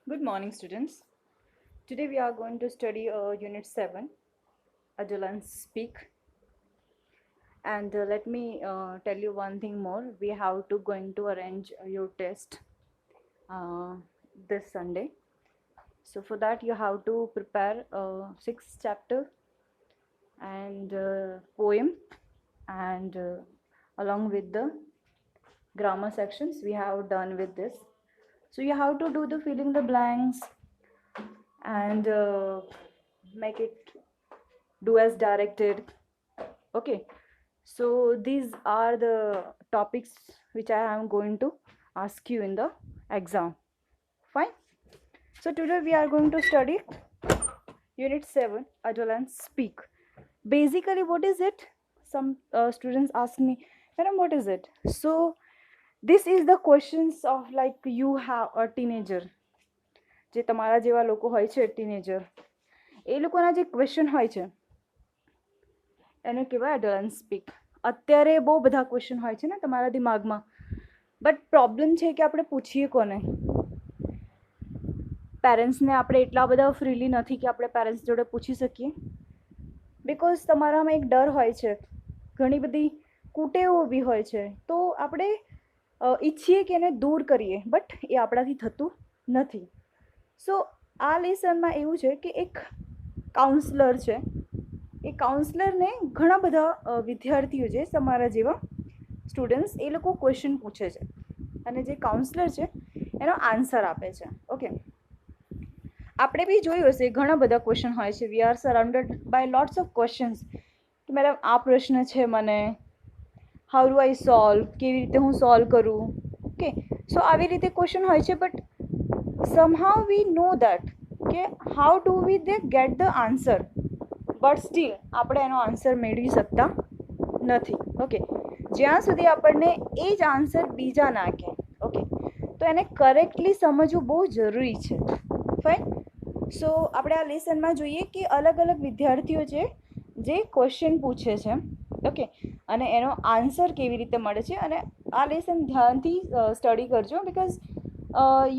Good morning, students. Today we are going to study Unit 7, Adolescents Speak. And let me tell you one thing more. We have to going to arrange your test uh, this Sunday. So for that you have to prepare 6 chapter and poem and along with the grammar sections we have done with this. So you have to do the filling the blanks and make it do as directed. Okay, so these are the topics which I am going to ask you in the exam. Fine. So today we are going to study Unit 7, Adolescents Speak. Basically, what is it? Some students ask me, Madam, what is it? So this is the questions of like you have a teenager. જે તમારા જેવા લોકો હોય છે teenager એ લોકોના જે question હોય છે એને કહેવાય એડોલન્સ સ્પીક. અત્યારે બહુ બધા ક્વેશ્ચન હોય છે ને તમારા દિમાગમાં, બટ પ્રોબ્લેમ છે કે આપણે પૂછીએ કોને. પેરેન્ટ્સને આપણે એટલા બધા ફ્રીલી નથી કે આપણે પેરેન્ટ્સ જોડે પૂછી શકીએ, બિકોઝ તમારામાં એક ડર હોય છે, ઘણી બધી કુટેવો ઊભી હોય છે, તો આપણે ઈચ્છીએ કે એને દૂર કરીએ, બટ એ આપણાથી થતું નથી. સો આ લેસનમાં એવું છે કે એક કાઉન્સલર છે, એ કાઉન્સલરને ઘણા બધા વિદ્યાર્થીઓ છે તમારા જેવા સ્ટુડન્ટ્સ, એ લોકો ક્વેશ્ચન પૂછે છે અને જે કાઉન્સલર છે એનો આન્સર આપે છે. ઓકે, આપણે બી જોયું હશે ઘણા બધા ક્વેશ્ચન હોય છે. We are surrounded by lots of questions કે મેડમ આ પ્રશ્ન છે મને, હાઉ ડુ આઈ સોલ્વ, કેવી રીતે હું સોલ્વ કરું. ઓકે, સો આવી રીતે ક્વેશ્ચન હોય છે, but somehow we know that કે how do we they get the answer, but still આપણે એનો આન્સર મેળવી શકતા નથી. ઓકે, જ્યાં સુધી આપણને એ જ આન્સર બીજા ના કહે, ઓકે, તો એને કરેક્ટલી સમજવું બહુ જરૂરી છે. ફાઇન. સો આપણે આ લેસનમાં જોઈએ કે અલગ અલગ વિદ્યાર્થીઓ છે જે ક્વેશ્ચન પૂછે છે, ઓકે, અને એનો આન્સર કેવી રીતે મળે છે. અને આ લેસન ધ્યાનથી સ્ટડી કરજો, because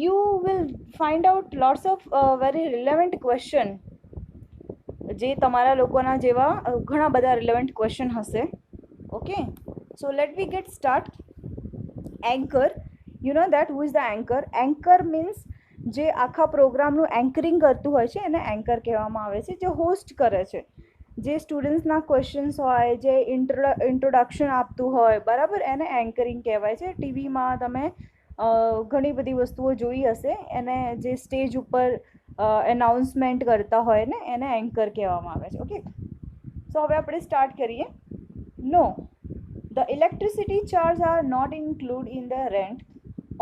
you will find out lots of very relevant question, જે તમારા લોકોના જેવા ઘણા બધા રિલેવન્ટ ક્વેશ્ચન હશે. Okay, so let we get start. Anchor, you know that who is the anchor. Anchor means જે આખા પ્રોગ્રામનું એન્કરિંગ કરતું હોય છે એને એન્કર કહેવામાં આવે છે. જે હોસ્ટ કરે છે, જે સ્ટુડન્ટ્સના ક્વેશ્ચન્સ હોય, જે ઇન્ટ્રોડક્શન આપતું હોય, બરાબર, એને એન્કરિંગ કહેવાય છે. ટીવીમાં તમે ઘણી બધી વસ્તુઓ જોઈ હશે, એને જે સ્ટેજ ઉપર એનાઉન્સમેન્ટ કરતા હોય ને એને એન્કર કહેવામાં આવે છે. ઓકે, સો હવે આપણે સ્ટાર્ટ કરીએ. No, the electricity charge are not include in the rent,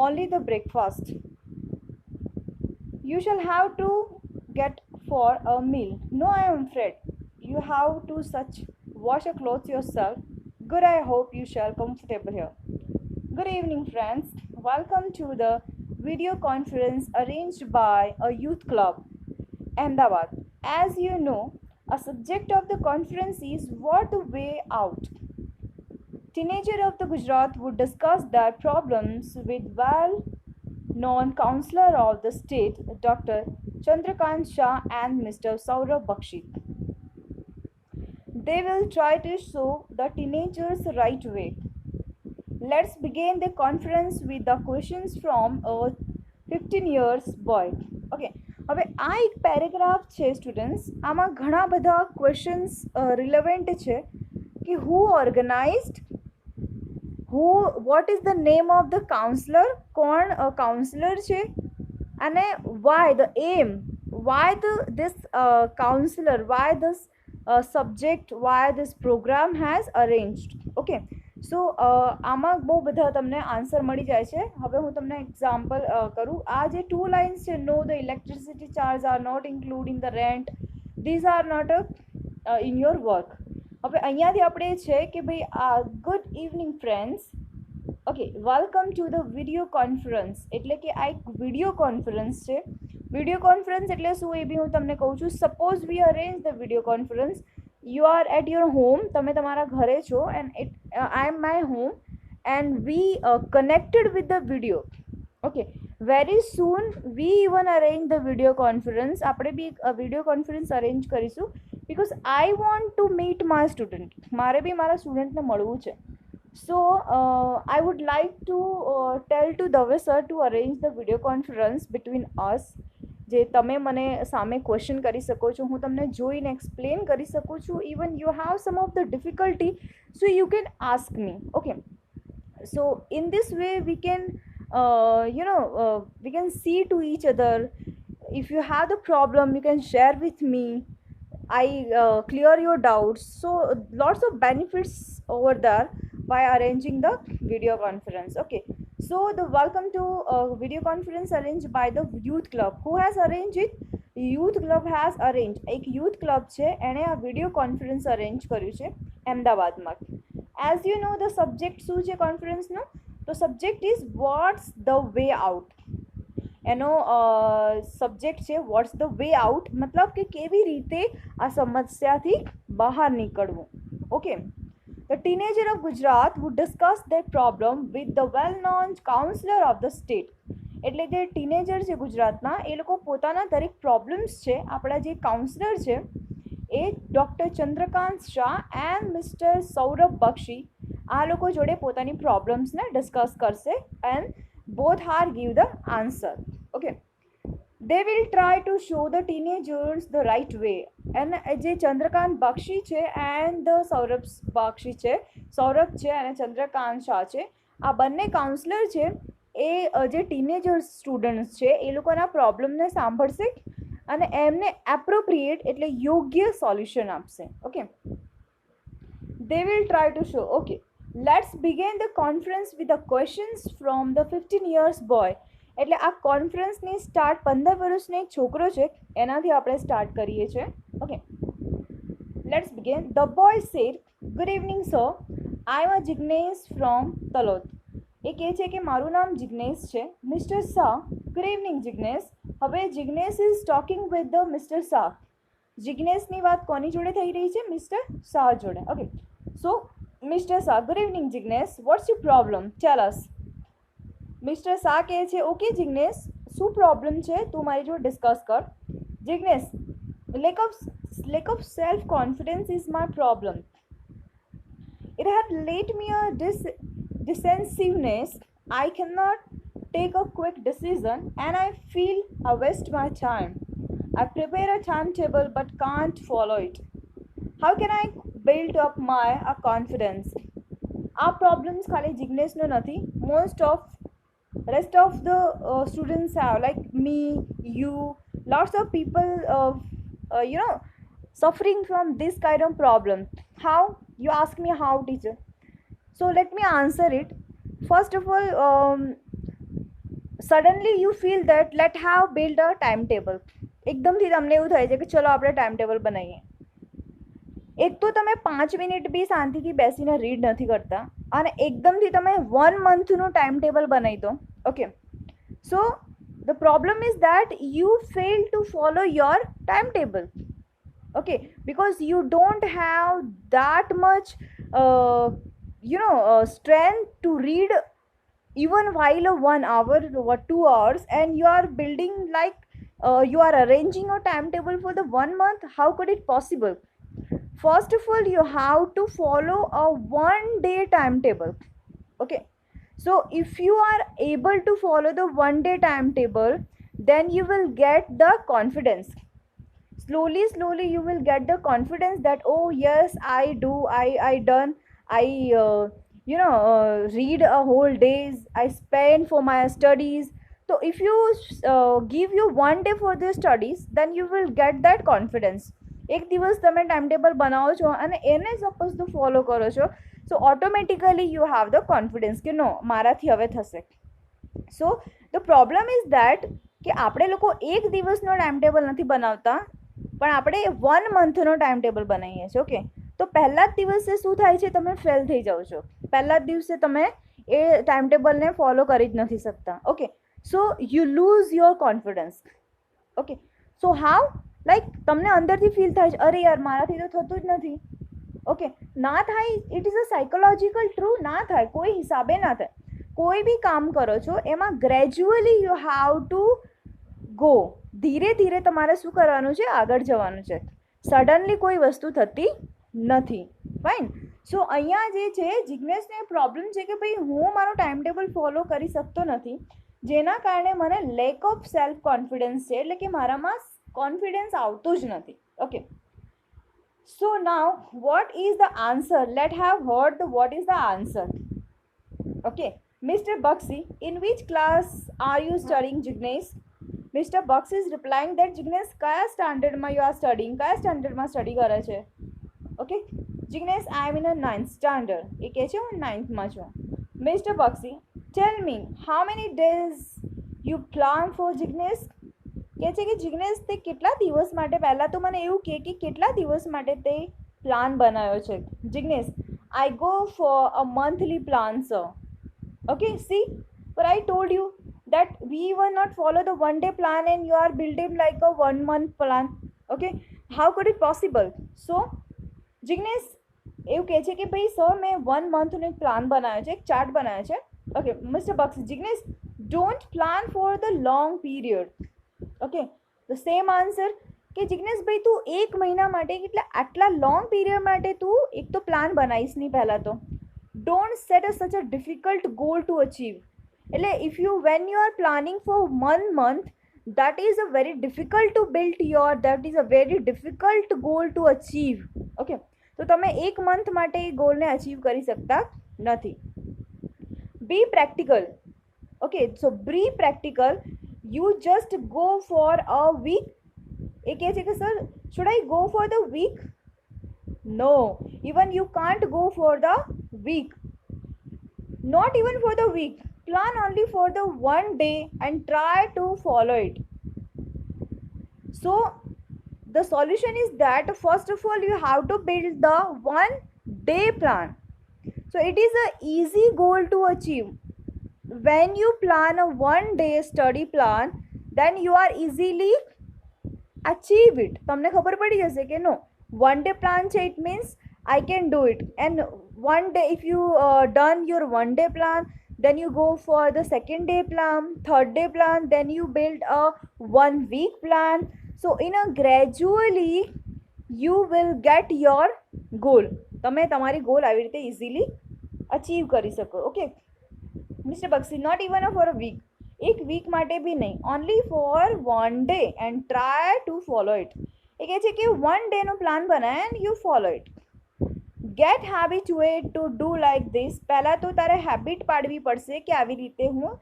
only the breakfast. You shall have to get for a meal. No, I am afraid. You have to such wash your clothes yourself. Good, I hope you shall comfortable here. Good evening, friends. Welcome to the video conference arranged by a youth club, Ahmedabad. As you know, a subject of the conference is what the way out. Teenager of the Gujarat would discuss their problems with well-known councillor of the state, Dr. Chandrakant Shah and Mr. Saurabh Bakshi. They will try to show the teenagers the right way. Let's begin the conference with the questions from a 15 years boy. Okay, હવે આ એક paragraph છે students, આમાં ઘણા બધા questions relevant છે કે હુ ઓર્ગનાઇઝડ, what is the name of the counselor, કોણ કાઉન્સલર છે, અને why the aim, why this counselor, why this subject, why this program has arranged. Okay, સો આમાં બહુ બધા તમને આન્સર મળી જાય છે. હવે હું તમને એક્ઝામ્પલ કરું. આ જે 2 લાઇન્સ છે, no the electricity charge are not include in the rent, these are not in your work. હવે અહીંયાથી આપણે છે કે ભાઈ good evening friends. Okay, welcome to the video conference, એટલે કે આ એક વિડીયો કોન્ફરન્સ છે. વિડીયો કોન્ફરન્સ એટલે શું એ બી હું તમને કહું છું. Suppose we arrange the video conference, you are at your home, તમે તમારા ઘરે છો, and I M my home and we connected with the video. Okay, very soon we even arrange the video conference. આપણે બી એક video conference arrange કરીશું because I want to meet my student. મારે બી મારા સ્ટુડન્ટને મળવું છે. So I would like to tell to Dave sir to arrange the video conference between us. જે તમે મને સામે ક્વેશ્ચન કરી શકો છો, હું તમને જોઈને એક્સપ્લેન કરી શકું છું. Even you have sum of the difficulty, so you can ask me. Okay, so in this way we can we can see to each other. If you have the problem, you can share with me. I clear your doubts. So lots of benefits over there by arranging the video conference. Okay, so the welcome to video conference arranged by the youth club. Who has arranged it? Youth club has arranged. એક youth club છે, એણે આ video conference arrange કર્યું છે અમદાવાદમાં. As you know the subject શું છે કોન્ફરન્સનો? તો subject is what's the way out. એનો સબ્જેક્ટ છે વોટ્સ ધ વે આઉટ, મતલબ કે કેવી રીતે આ સમસ્યાથી બહાર નીકળવું. Okay, the teenager of Gujarat would discuss their problem with the well known counsellor of the state. એટલે જે ટીનેજર છે ગુજરાતના, એ લોકો પોતાના દરેક પ્રોબ્લેમ્સ છે, આપણા જે કાઉન્સલર છે એ doctor Chandrakant Shah and mister Saurabh Bakshi, આ લોકો જોડે પોતાની પ્રોબ્લેમ્સને ડિસ્કસ કરશે and both are give the answer. Okay, they will try to show the teenagers the right way. અને જે ચંદ્રકાંત બક્ષી છે એન્ડ ધ સૌરભ બક્ષી છે, સૌરભ છે અને ચંદ્રકાંત શાહ છે, આ બંને કાઉન્સલર છે, એ જે ટીનેજર સ્ટુડન્ટ્સ છે એ લોકોના પ્રોબ્લેમને સાંભળશે અને એમને એપ્રોપ્રિએટ એટલે યોગ્ય સોલ્યુશન આપશે. Okay, they will try to show. Okay, let's begin the conference with the questions from the 15 years boy. એટલે આ કોન્ફરન્સની સ્ટાર્ટ 15 વર્ષનો એક છોકરો છે એનાથી આપણે સ્ટાર્ટ કરીએ છીએ. Okay, let's begin. The boy said, good evening sir, I am Jignesh from Talod. એ કહે છે કે મારું નામ જિગ્નેશ છે. Mister Shah, good evening Jignesh. હવે Jignesh is talking with the mister Shah. જિગ્નેશની વાત કોની જોડે થઈ રહી છે? મિસ્ટર શાહ જોડે. Okay, so mister Shah, good evening Jignesh, what's you problem, tell us. Mister Shah કહે છે, ઓકે જિગ્નેશ, શું પ્રોબ્લેમ છે તું મારી જોડે ડિસ્કસ કર. Jignesh, lack of self confidence is my problem. It had led me a defensiveness. I cannot take a quick decision and I feel I waste my time. I prepare a timetable but can't follow it. How can I build up my confidence? Our problems ખાલી જિગ્નેશનો નથી, most of rest of the students have, like me, you, lots of people suffering from this kind of problem. How? You ask me how, teacher. So let me answer it. First of all, suddenly you feel that let have build a timetable. એકદમથી તમને એવું થાય છે કે ચલો આપણે time table બનાવીએ. એક તો તમે 5 મિનિટ બી શાંતિથી બેસીને રીડ નથી કરતા અને એકદમથી તમે 1 મંથનું ટાઈમ ટેબલ બનાવી દો. Okay, so the problem is that you fail two follow your time table. Okay, because you don't have that much strength to read even while 1 hour or 2 hours, and you are building like you are arranging a timetable for the 1 month. How could it possible? First of all, you have to follow a 1 day timetable. Okay, so if you are able to follow the 1 day timetable, then you will get the confidence. Slowly you will get the confidence that, oh yes, I done, I read a whole days, I spend for my studies. So if you give you 1 day for the studies, then you will get that confidence. એક દિવસ તમે time table બનાવો છો અને એને suppose તો follow કરો છો, so automatically you have the confidence કે નો મારાથી હવે થશે. So the problem is that કે આપણે લોકો એક દિવસનો ટાઈમ ટેબલ નથી બનાવતા, પણ આપણે 1 મંથનો ટાઈમ ટેબલ બનાવીએ છીએ. ઓકે, તો પહેલા જ દિવસે શું થાય છે, તમે ફેલ થઈ જાઓ છો. પહેલા જ દિવસે તમે એ ટાઈમ ટેબલને ફોલો કરી જ નથી શકતા. Okay, so you loose your confidence. Okay, so how, like તમને અંદરથી ફીલ થાય છે, અરે યાર મારાથી તો થતું જ નથી. ઓકે, ના થાય, it is a psychological true, ના થાય, કોઈ હિસાબે ના થાય. કોઈ બી કામ કરો છો એમાં gradually you have to go, ધીરે ધીરે તમારે શું કરવાનું છે, આગળ જવાનું છે. સડનલી કોઈ વસ્તુ થતી નથી. ફાઇન. સો અહીંયા જે છે જિજ્ઞેશને પ્રોબ્લેમ છે કે ભાઈ હું મારો ટાઈમ ટેબલ ફોલો કરી શકતો નથી, જેના કારણે મને લેક ઓફ સેલ્ફ કોન્ફિડન્સ છે, એટલે કે મારામાં કોન્ફિડન્સ આવતું જ નથી. Okay, so now what is the answer? Let have heard what is the answer. Okay, Mr. Bakshi, in which class are you studying, Jignesh? Mr. Bakshi is replying that Jignesh કયા સ્ટાન્ડર્ડમાં you are studying, કયા સ્ટાન્ડર્ડમાં study કરે છે? Okay, Jignesh, I am in a 9th standard. એ કહે છે હું 9thમાં છું. Mr. Bakshi, tell me how many days you plan for, Jignesh? કહે છે કે જિગ્નેશ તે કેટલા દિવસ માટે, પહેલાં તો મને એવું કહે કે કેટલા દિવસ માટે તે પ્લાન બનાવ્યો છે. Jignesh, I go for a monthly plan, sir. Okay, see, but I told you that we will not follow the one day plan and you are building like a 1 month plan. Okay, how could it possible? So Jignesh એવું કહે છે કે ભાઈ sir મેં 1 મંથનો એક plan બનાવ્યો છે, એક ચાર્ટ બનાવ્યો છે. Okay, mister Bakshi, Jignesh don't plan for the long period. Okay, the same answer કે જિગ્નેશ ભાઈ તું 1 મહિના માટે, એટલે આટલા લોંગ પીરિયડ માટે તું એક તો પ્લાન બનાવીશ નહીં. પહેલાં તો don't set a such a difficult goal to achieve. એટલે if you when you are planning for 1 month, that is a very difficult to build your, that is a very difficult goal to achieve. Okay, તો તમે 1 month માટે એ ગોલને achieve કરી શકતા નથી. Be practical. Okay, so be practical, you just go for a week. એ કહે છે કે sir should I go for the week? No, even you can't go for the week, not even for the week. Plan only for the 1 day and try to follow it. So the solution is that first of all you have to build the 1 day plan. So it is a easy goal to achieve. When you plan a 1 day study plan, then you are easily achieve it. તમને ખબર પડી જશે કે નો 1 day plan છે, it means I can do it. And 1 day, if you done your 1 day plan, then you go for the 2nd day plan, 3rd day plan, then you build a 1 week plan. So in a gradually you will get your goal. તમે તમારી goal આવી રીતે easily achieve કરી શકો. Okay, Mr. Bakshi, not even for a week. એક week માટે બી નહીં, only for 1 day and try to follow it. એ કહે છે કે 1 day નો પ્લાન બનાય and you follow it. Get habituate to do like this. પહેલાં તો તારે હેબિટ પાડવી પડશે કે આવી રીતે હું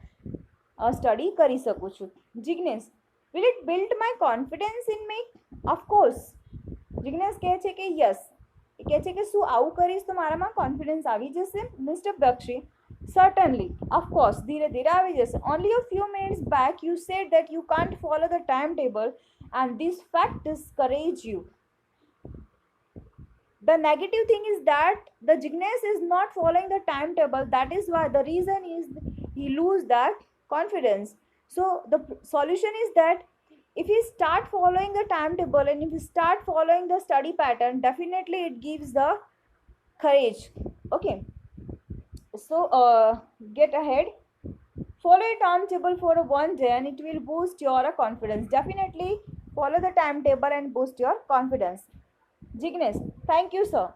સ્ટડી કરી શકું છું. Jignesh, will it build my confidence in me? Of course. Jignesh કહે છે કે યસ. એ કહે છે કે શું આવું કરીશ તો મારામાં કોન્ફિડન્સ આવી જશે? Mister Bakshi, certainly, of course, ધીરે ધીરે આવી જશે. Only a few minutes back you said that you can't follow the timetable and this fact discourage you. The negative thing is that the Jignesh is not following the timetable. That is why the reason is he lose that confidence. So the solution is that if you start following the timetable and if you start following the study pattern, definitely it gives the courage. Okay, so get ahead, follow a timetable for 1 day and it will boost your confidence. Definitely follow the timetable and boost your confidence. Jignesh, thank you sir.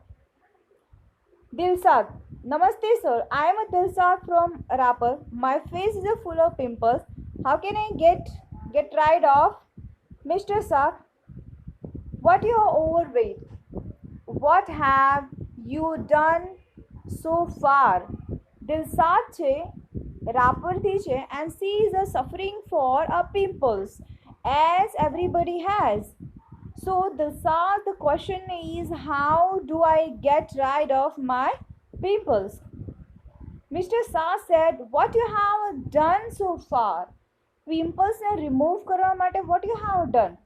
Dilsad, namaste sir, I am a Dilsad from Rapper. My face is full of pimples. How can I get rid of? Mr. Sir, what you are overweight? What have you done so far? Dilsad છે, rapper થી છે, and she is suffering for a pimples as everybody has. So the question is, how do I get rid of my pimples? Mr. Shah said, what you have done so far? Pimples ne remove કરવા માટે what you have done?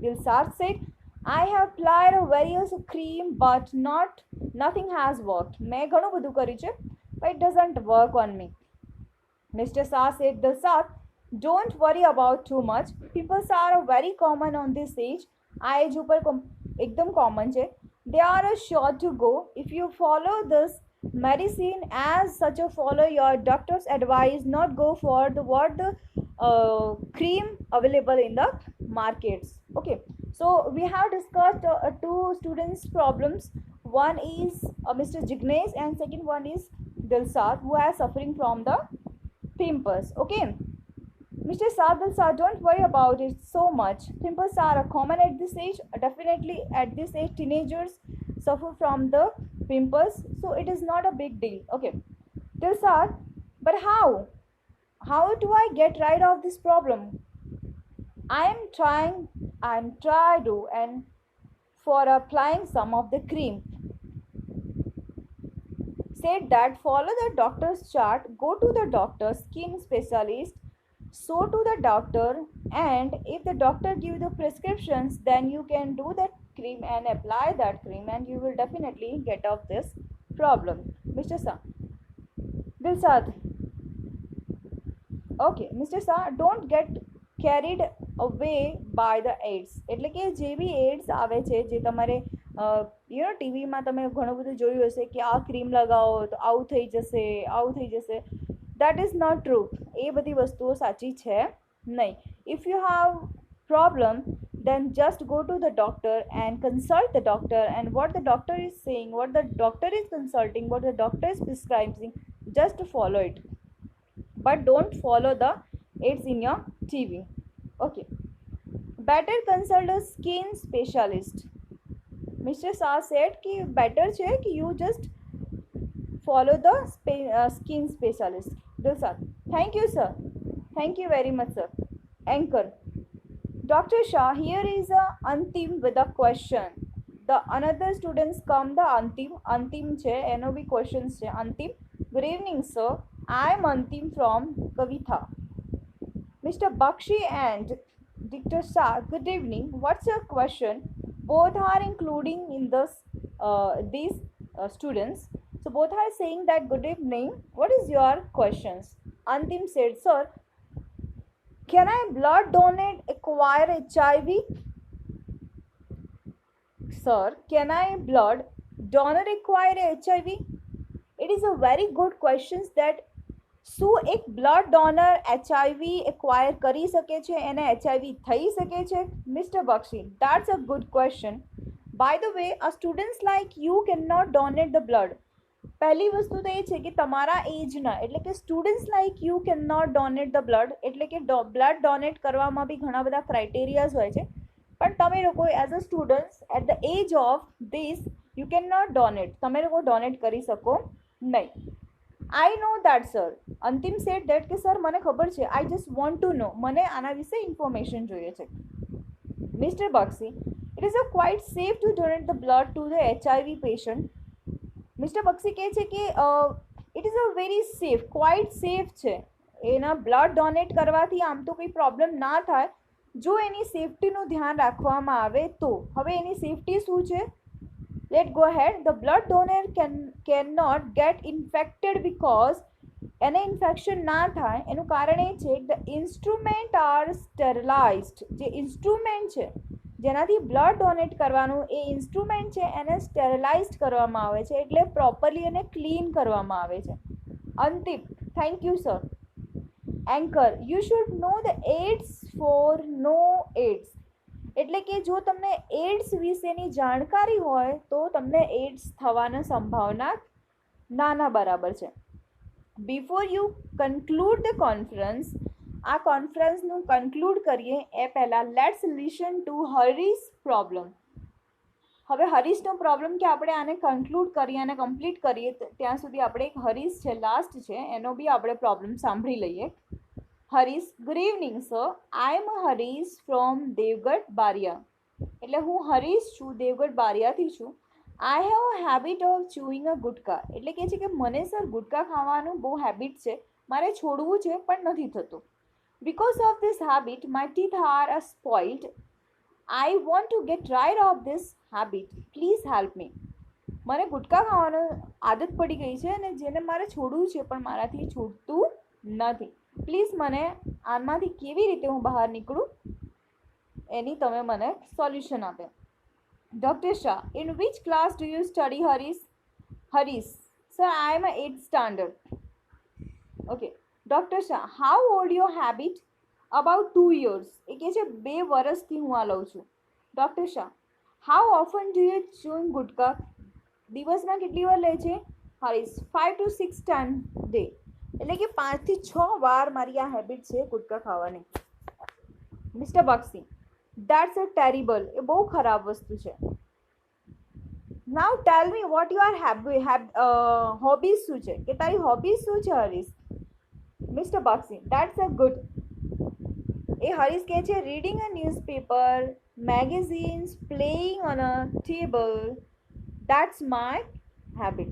Dilsad said, I have applied a various cream but nothing has worked. મેં ઘણું બધું કર્યું છે, but it doesn't work on me. Mr. Shah said, Dilsad, don't worry about too much. Pimples are very common on this age. આ એજ ઉપર એકદમ common છે. They are sure to go if you follow this medicine as such a follow your doctor's advice, not go for the what the cream available in the markets. Okay, so we have discussed two students problems. One is Mr. Jignesh and second one is Dilsad, who are suffering from the pimples. Okay, Mr. Sadal sir, don't worry about it so much. Pimples are common at this age. Definitely at this age, teenagers suffer from the pimples, so it is not a big deal. Okay, Dilsad, but how? How do I get rid of this problem? I am trying and try to and for applying some of the cream. Said that follow the doctor's chart, go to the doctor, skin specialist, so to the doctor, and if the doctor give the prescriptions, then you can do that cream and apply that cream and you will definitely get off this problem. Mr. Sa, Dilsad, okay mister Shah don't get carried અવે by the ads, એટલે કે જે બી ads આવે છે જે તમારે you know ટીવીમાં તમે ઘણું બધું જોયું હશે કે આ ક્રીમ લગાવો તો આવું થઈ જશે દેટ ઇઝ નોટ ટ્રુ. એ બધી વસ્તુઓ સાચી છે નહીં. If you have problem then just go to the doctor and consult the doctor, and what the doctor is saying, what the doctor is consulting, what the doctor is prescribing, just follow it, but don't follow the ads in your TV. Okay, better consult a skin specialist. Mr. Shah said कि better છે कि you just follow the skin specialist. Dilsad, thank you sir, thank you very much sir. Anchor, Dr. Shah, here is a Antim with a question. The another students come the Antim છે એનો બી questions છે. Antim, good evening sir, I am Antim from Kavitha. Mr. Bakshi and Dr. Shah, good evening, what's your question? Both are including in this these students, so both are saying that good evening, what is your questions? Antim said, sir, can I blood donate acquire HIV? Sir, can I blood donor acquire HIV? It is a very good question that શું એક blood donor HIV acquire કરી શકે છે, એને HIV થઈ શકે છે? Mister Bakshi, that's a good question. By the way, a students like you cannot donate the blood. પહેલી વસ્તુ તો એ છે કે તમારા એજના, એટલે કે students like you can not donate the blood, એટલે કે બ્લડ ડોનેટ કરવામાં બી ઘણા બધા ક્રાઇટેરિયાઝ હોય છે, પણ તમે લોકો as a students at the age of this you can not donate, તમે લોકો ડોનેટ કરી શકો નહીં. I know that sir. Antim said that કે સર મને ખબર છે, I just want to know, મને આના વિશે ઇન્ફોર્મેશન જોઈએ છે. Mr. Bakshi, it is a quite safe to donate the blood to the HIV patient. Mr. Bakshi કહે છે કે it is a very safe, quite safe છે. એના બ્લડ ડોનેટ કરવાથી આમ તો કોઈ પ્રોબ્લેમ ના થાય જો એની સેફટીનું ધ્યાન રાખવામાં આવે તો. હવે એની સેફટી શું છે? Let's go ahead. The blood donor cannot get infected because એને ઇન્ફેક્શન ના થાય એનું કારણ એ છે the instrument are sterilized. જે ઇન્સ્ટ્રુમેન્ટ છે જેનાથી બ્લડ ડોનેટ કરવાનું એ ઇન્સ્ટ્રુમેન્ટ છે એને સ્ટેરિલાઇઝડ કરવામાં આવે છે, એટલે પ્રોપરલી એને ક્લીન કરવામાં આવે છે. અંતિમ, thank you sir. Anchor, you should know the AIDS for no AIDS, એટલે કે જો તમને એડ્સ વિશેની જાણકારી હોય તો તમને એડ્સ થવાની સંભાવના નાના બરાબર છે. Before you conclude the conference, આ કોન્ફરન્સનું કન્ક્લુડ કરીએ એ પહેલાં let's listen to Harish problem. હવે હરીશનો પ્રોબ્લેમ કે આપણે આને કન્ક્લુડ કરીએ અને કમ્પ્લીટ કરીએ ત્યાં સુધી આપણે એક હરીશ છે લાસ્ટ છે એનો બી આપણે પ્રોબ્લેમ સાંભળી લઈએ. Harish, good evening sir, I am Harish from Devgadh Baria, એટલે હું હરીશ છું, દેવગઢ બારિયાથી છું. I have a habit of chewing a gutka, એટલે કે છે કે મને સર ગુટકા ખાવાનું બહુ હેબિટ છે, મારે છોડવું છે પણ નથી થતું. Because of this habit my teeth R સ્પોઇલ્ડ. I want two get rid of this habit, please help me. મને ગુટકા ખાવાનો આદત પડી ગઈ છે અને જેને મારે છોડવું છે પણ મારાથી છૂટતું નથી. પ્લીઝ મને આમાંથી કેવી રીતે હું બહાર નીકળું એની તમે મને સોલ્યુશન આપે. Doctor Shah, in which class do you study Harish? Harish, Sir, I am a 8th standard. Okay. Dr. Shah, how old your habit? About 2 years. એ કહે છે 2 વર્ષથી હું આ લઉં છું. Doctor Shah, how often do you chew ગુટકા? દિવસમાં કેટલી વાર લે છે? Harish, 5 to 6 times day. એટલે કે 5 થી 6 વાર મારી આ હેબિટ છે ગુટકા ખાવાની. Mister Bakshi, that's a terrible. એ બહુ ખરાબ વસ્તુ છે. Now tell me what your hobbies શું છે? કે તારી hobbies શું છે Harish? Mister Bakshi, that's a good. એ હરીશ કહે છે reading a newspaper, magazines, playing on a table, that's my habit.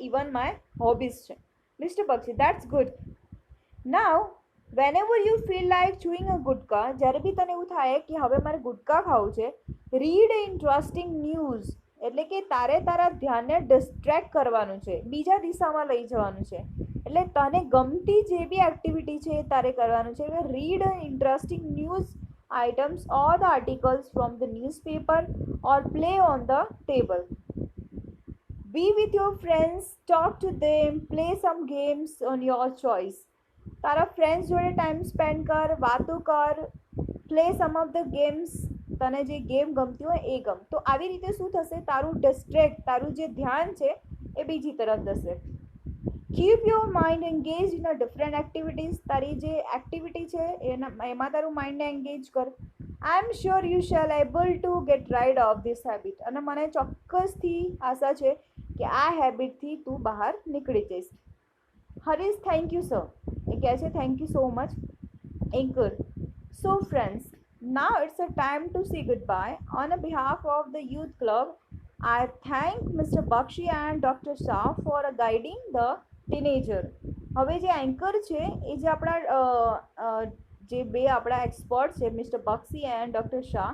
Even my hobbies છે. Mr. Bakshi, that's good. Now, whenever you feel like chewing a ગુટકા, જ્યારે બી તને એવું થાય કે હવે મારે ગુટકા ખાવું છે, read interesting news. એટલે કે તારે તારા ધ્યાનને ડિસ્ટ્રેક્ટ કરવાનું છે, બીજા દિશામાં લઈ જવાનું છે. એટલે તને ગમતી જે બી એક્ટિવિટી છે એ તારે કરવાનું છે. Read interesting news items or the articles from the newspaper or play on the table. Be with your friends, talk to them, play some games on your choice. તારા ફ્રેન્ડ્સ જોડે ટાઈમ સ્પેન્ડ કર, વાતો કર, play some of the games. તને જે game ગમતી હોય એ ગમ. તો આવી રીતે શું થશે, તારું ડિસ્ટ્રેક્ટ, તારું જે ધ્યાન છે એ બીજી તરફ જશે. Keep your mind engage in a different activities. તારી જે એક્ટિવિટી છે એમાં તારું માઇન્ડને એન્ગેજ કર. I am sure you shall able to get rid of this habit. અને મને ચોક્કસથી આશા છે કે આ હેબિટથી તું બહાર નીકળી જઈશ. Harish, thank you sir. એ કહે છે thank you so much anchor. So friends, now it's a time to say goodbye. On behalf of the youth club, I thank Mr. Bakshi and Dr. Shah for guiding the teenager. હવે જે anchor છે એ જે આપણા જે બે આપણા expert છે mister Bakshi and doctor Shah,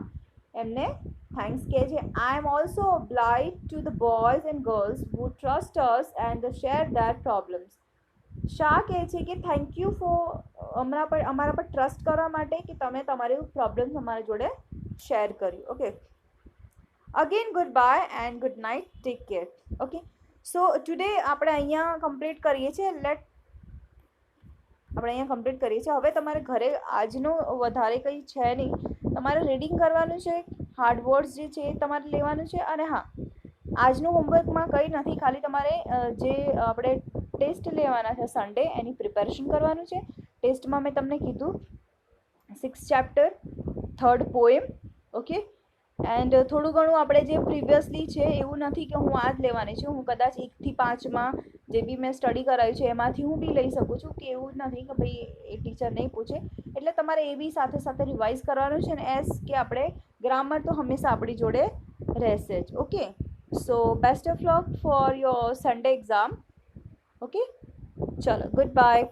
એમને થેન્ક્સ કહે છે. I am also obliged to the boys and girls who trust us and share their problems. Shah કહે છે કે થેન્ક યુ ફોર અમારા પર ટ્રસ્ટ કરવા માટે કે તમે તમારી પ્રોબ્લેમ્સ અમારા જોડે શેર કર્યું. Okay, again good bye and good night, take care. Okay, so today આપણે અહીંયા કમ્પ્લીટ કરીએ છીએ. હવે તમારે ઘરે આજનું વધારે કંઈ છે નહીં. તમારે રીડિંગ કરવાનું છે, હાર્ડ વર્ડ્સ જે છે એ તમારે લેવાનું છે. અને હા, આજનું હોમવર્કમાં કંઈ નથી, ખાલી તમારે જે આપણે ટેસ્ટ લેવાના છે સન્ડે એની પ્રિપેરેશન કરવાનું છે. ટેસ્ટમાં મેં તમને કીધું 6th chapter, 3rd poem. Okay, and થોડું ઘણું આપણે જે પ્રિવિયસલી છે એવું નથી કે હું આ જ લેવાની છું. હું કદાચ 1 થી 5માં જે બી મેં સ્ટડી કરાવ્યું છે એમાંથી હું બી લઈ શકું છું, કે એવું નથી કે ભાઈ એ ટીચર નહીં પૂછે. એટલે તમારે એ બી સાથે સાથે રિવાઇઝ કરવાનું છે. ને એસ કે આપણે ગ્રામર તો હંમેશા આપણી જોડે રહેશે જ. Okay, so best of luck for your Sunday exam. Okay, ચલો, ગુડ બાય.